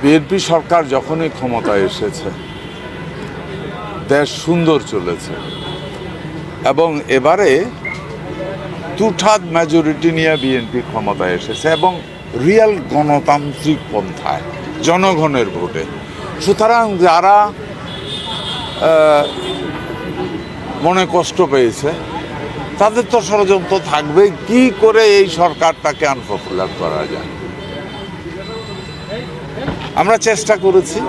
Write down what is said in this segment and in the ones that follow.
BNP সরকার যখনই ক্ষমতায় এসেছে দেশ সুন্দর চলেছে এবং এবারে টু-থার্ড মেজরিটি নিয়ে বিএনপি ক্ষমতায় এসেছে এবং রিয়েল গণতান্ত্রিক পন্থায় জনগণের ভোটে। সুতরাং যারা মনে কষ্ট পেয়েছে তাদের তো ষড়যন্ত্র থাকবে কি করে এই সরকারটাকে আনপপুলার করা যায়। আমরা চেষ্টা করেছি,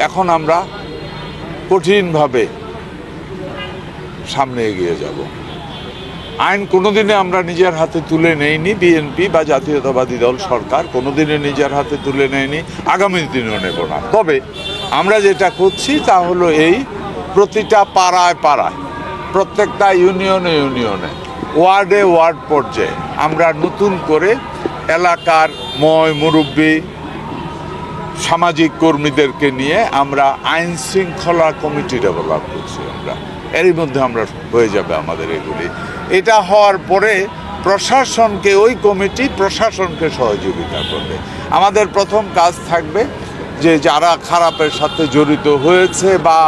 এখন আমরা কঠিনভাবে সামনে এগিয়ে যাব। আইন কোনোদিনে আমরা নিজের হাতে তুলে নেইনি, বিএনপি বা জাতীয়তাবাদী দল সরকার কোনোদিনে নিজের হাতে তুলে নেয়নি, আগামী দিনেও নেব না। তবে আমরা যেটা করছি তা হলো এই, প্রতিটা পাড়ায় পাড়ায়, প্রত্যেকটা ইউনিয়নে ইউনিয়নে, ওয়ার্ডে ওয়ার্ড পর্যায়ে আমরা নতুন করে এলাকার মুরব্বী সামাজিক কর্মীদেরকে নিয়ে আমরা আইন শৃঙ্খলা কমিটি ডেভেলপ করছি। আমরা এরই মধ্যে আমরা হয়ে যাবে আমাদের এগুলি। এটা হওয়ার পরে প্রশাসনকে, ওই কমিটি প্রশাসনকে সহযোগিতা করবে। আমাদের প্রথম কাজ থাকবে যে যারা খারাপের সাথে জড়িত হয়েছে বা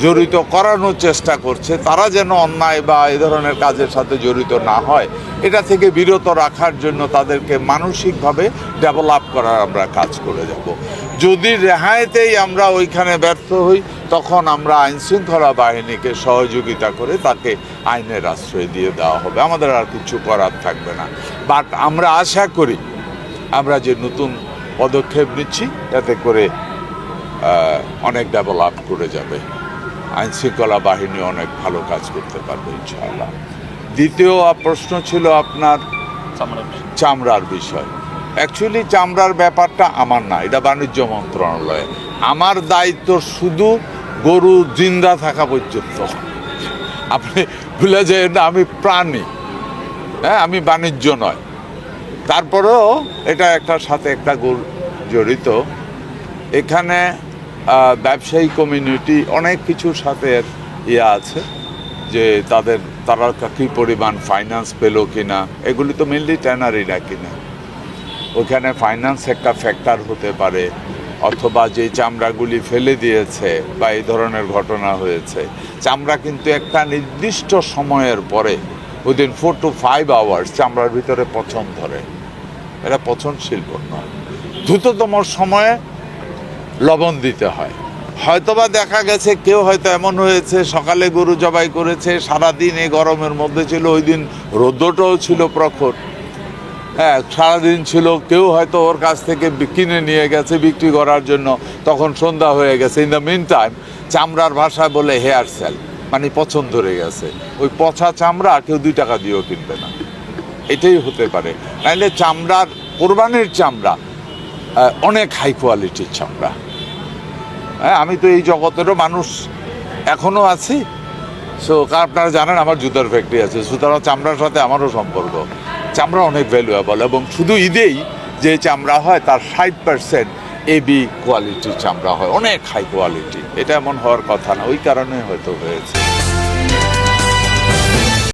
জড়িত করানোর চেষ্টা করছে তারা যেন অন্যায় বা এই ধরনের কাজের সাথে জড়িত না হয়, এটা থেকে বিরত রাখার জন্য তাদেরকে মানসিকভাবে ডেভেলপ করার আমরা কাজ করে যাব। যদি রেহাইতেই আমরা ওইখানে ব্যর্থ হই তখন আমরা আইনশৃঙ্খলা বাহিনীকে সহযোগিতা করে তাকে আইনের আশ্রয় দিয়ে দেওয়া হবে। আমাদের আর কিছু করার থাকবে না। বাট আমরা আশা করি আমরা যে নতুন পদক্ষেপ নিচ্ছি এতে করে অনেক ডেভেলপ করে যাবে, আইনশৃঙ্খলা বাহিনী অনেক ভালো কাজ করতে পারবে ইনশাআল্লাহ। দ্বিতীয় প্রশ্ন ছিল আপনার চামড়ার বিষয়। অ্যাকচুয়ালি চামড়ার ব্যাপারটা আমার না, এটা বাণিজ্য মন্ত্রণালয়ে। আমার দায়িত্ব শুধু গরু জিন্দা থাকা পর্যন্ত। আপনি ভুলে যায় না আমি প্রাণী, হ্যাঁ, আমি বাণিজ্য নয়। তারপরেও এটা একটার সাথে একটা জড়িত। এখানে ব্যবসায়ী কমিউনিটি অনেক কিছুর সাথে আছে যে তারা কী পরিমাণ ফাইন্যান্স পেলো কিনা, এগুলি তো মেনলি ট্যানারিরা কিনা, ওখানে ফাইন্যান্স একটা ফ্যাক্টর হতে পারে, অথবা যে চামড়াগুলি ফেলে দিয়েছে বা এই ধরনের ঘটনা হয়েছে। চামড়া কিন্তু একটা নির্দিষ্ট সময়ের পরে উইদিন 4 to 5 hours চামড়ার ভিতরে পচন ধরে, এটা পচনশীল পণ্য। দ্রুততম সময়ে লবণ দিতে হয়। হয়তোবা দেখা গেছে কেউ হয়তো এমন হয়েছে সকালে গরু জবাই করেছে, সারাদিন এই গরমের মধ্যে ছিল, ওই দিন রৌদ্রটাও ছিল প্রখর, হ্যাঁ সারাদিন ছিল, কেউ হয়তো ওর কাছ থেকে কিনে নিয়ে গেছে বিক্রি করার জন্য, তখন সন্ধ্যা হয়ে গেছে। ইন দ্য মিন টাইম চামড়ার ভাষায় বলে হেয়ার সেল, মানে পচন ধরে গেছে। ওই পচা চামড়া কেউ 2 টাকা দিয়েও কিনবে না, এটাই হতে পারে। নাইলে চামড়ার, কোরবানির চামড়া অনেক হাই কোয়ালিটির চামড়া। হ্যাঁ, আমি তো এই জগতেরও মানুষ এখনও আছি। সো আপনারা জানেন আমার জুতার ফ্যাক্টরি আছে, সুতরাং চামড়ার সাথে আমারও সম্পর্ক। চামড়া অনেক ভ্যালুয়েবল এবং শুধু ঈদেই যে চামড়া হয় তার 60% AB কোয়ালিটির চামড়া হয়, অনেক হাই কোয়ালিটি। এটা এমন হওয়ার কথা না, ওই কারণে হয়তো হয়েছে।